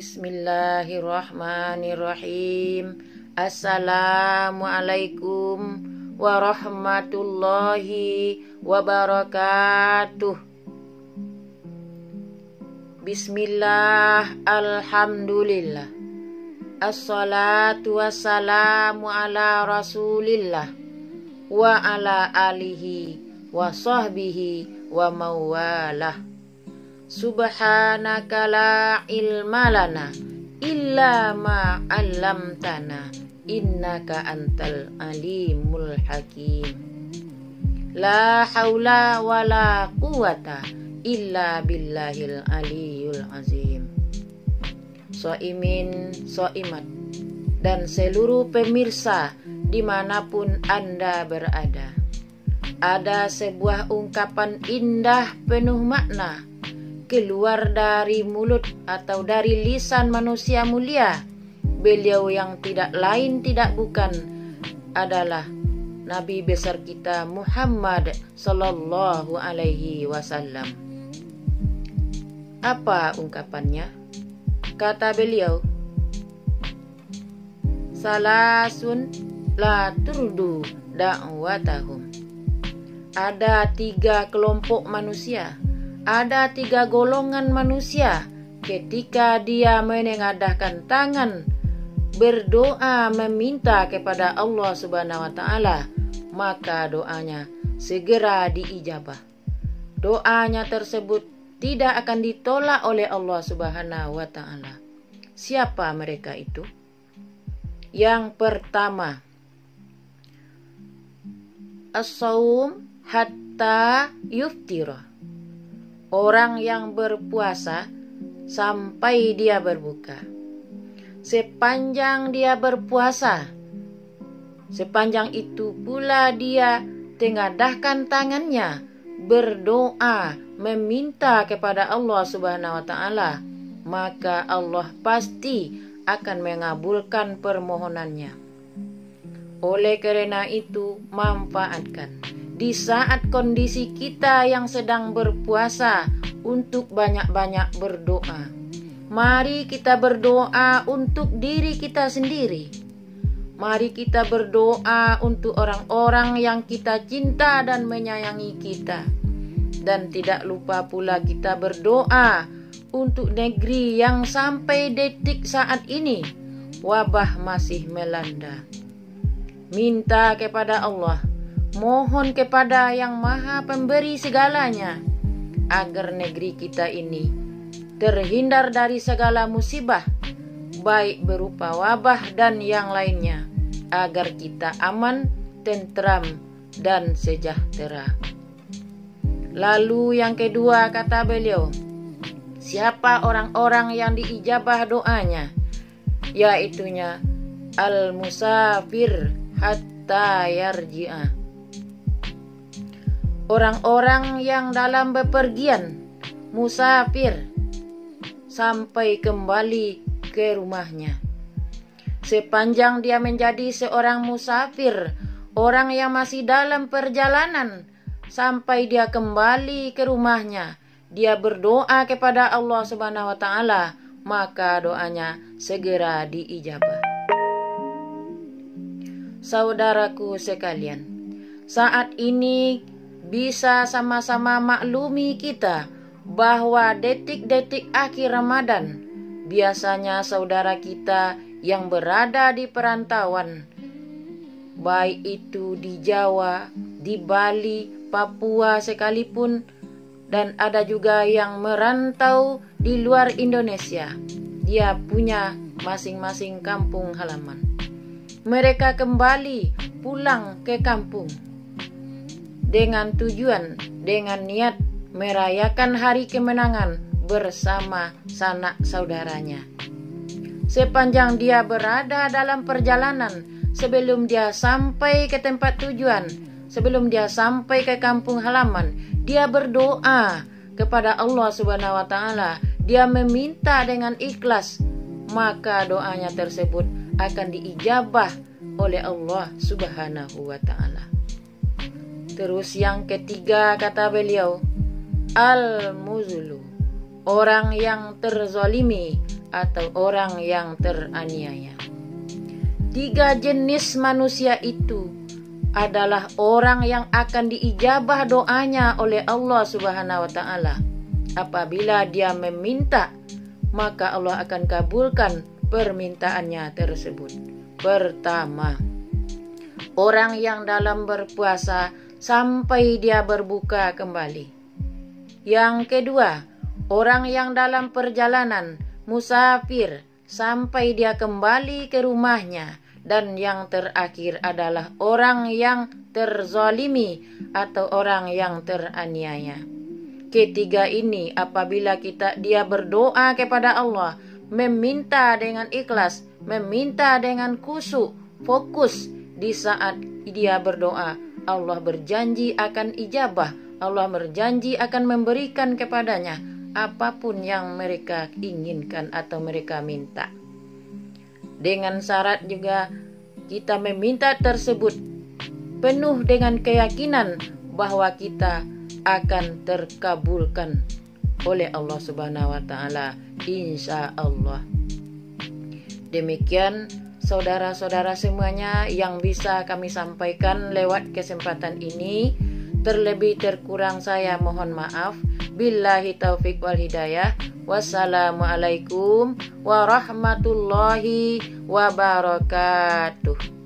Bismillahirrahmanirrahim. Assalamualaikum warahmatullahi wabarakatuh. Bismillah, alhamdulillah, assalatu wassalamu ala rasulillah wa ala alihi wa sahbihi wa mawalah. Subhanaka la ilma lana illa ma 'allamtana innaka antal alimul hakim. La haula wala quwata illa billahil aliyul azim. Soimin, soimat, dan seluruh pemirsa dimanapun Anda berada, ada sebuah ungkapan indah penuh makna keluar dari mulut atau dari lisan manusia mulia. Beliau yang tidak lain tidak bukan adalah Nabi besar kita Muhammad sallallahu alaihi wasallam. Apa ungkapannya? Kata beliau, salasun la turdu da'watahum. Ada 3 kelompok manusia, ada 3 golongan manusia ketika dia menengadahkan tangan berdoa meminta kepada Allah Subhanahu wa taala, maka doanya segera diijabah. Doanya tersebut tidak akan ditolak oleh Allah Subhanahu wa taala. Siapa mereka itu? Yang pertama, as-saum hatta yuftira. Orang yang berpuasa sampai dia berbuka. Sepanjang dia berpuasa, sepanjang itu pula dia tengadahkan tangannya berdoa meminta kepada Allah Subhanahu wa taala, maka Allah pasti akan mengabulkan permohonannya. Oleh karena itu, manfaatkan di saat kondisi kita yang sedang berpuasa untuk banyak-banyak berdoa. Mari kita berdoa untuk diri kita sendiri. Mari kita berdoa untuk orang-orang yang kita cinta dan menyayangi kita. Dan tidak lupa pula kita berdoa untuk negeri yang sampai detik saat ini wabah masih melanda. Minta kepada Allah, mohon kepada Yang Maha Pemberi segalanya agar negeri kita ini terhindar dari segala musibah, baik berupa wabah dan yang lainnya, agar kita aman, tentram, dan sejahtera. Lalu yang kedua, kata beliau, siapa orang-orang yang diijabah doanya? Yaitunya al-musafir hatta yarji'a. Orang-orang yang dalam bepergian, musafir, sampai kembali ke rumahnya. Sepanjang dia menjadi seorang musafir, orang yang masih dalam perjalanan, sampai dia kembali ke rumahnya, dia berdoa kepada Allah Subhanahu wa taala, maka doanya segera diijabah. Saudaraku sekalian, saat ini bisa sama-sama maklumi kita bahwa detik-detik akhir Ramadan biasanya saudara kita yang berada di perantauan, baik itu di Jawa, di Bali, Papua sekalipun, dan ada juga yang merantau di luar Indonesia. Dia punya masing-masing kampung halaman. Mereka kembali pulang ke kampung dengan tujuan, dengan niat merayakan hari kemenangan bersama sanak saudaranya. Sepanjang dia berada dalam perjalanan, sebelum dia sampai ke tempat tujuan, sebelum dia sampai ke kampung halaman, dia berdoa kepada Allah Subhanahu wa taala. Dia meminta dengan ikhlas, maka doanya tersebut akan diijabah oleh Allah Subhanahu wa taala. Terus yang ketiga, kata beliau, al-muzlu, orang yang terzalimi atau orang yang teraniaya. 3 jenis manusia itu adalah orang yang akan diijabah doanya oleh Allah Subhanahu wa taala. Apabila dia meminta, maka Allah akan kabulkan permintaannya tersebut. Pertama, orang yang dalam berpuasa sampai dia berbuka kembali. Yang kedua, orang yang dalam perjalanan musafir sampai dia kembali ke rumahnya. Dan yang terakhir adalah orang yang terzalimi atau orang yang teraniaya. Ketiga ini apabila dia berdoa kepada Allah, meminta dengan ikhlas, meminta dengan khusyuk, fokus di saat dia berdoa, Allah berjanji akan ijabah, Allah berjanji akan memberikan kepadanya apapun yang mereka inginkan atau mereka minta. Dengan syarat juga kita meminta tersebut penuh dengan keyakinan bahwa kita akan terkabulkan oleh Allah Subhanahu wa taala, insya Allah. Demikian saudara-saudara semuanya yang bisa kami sampaikan lewat kesempatan ini. Terlebih terkurang saya mohon maaf. Billahi taufik wal hidayah. Wassalamualaikum warahmatullahi wabarakatuh.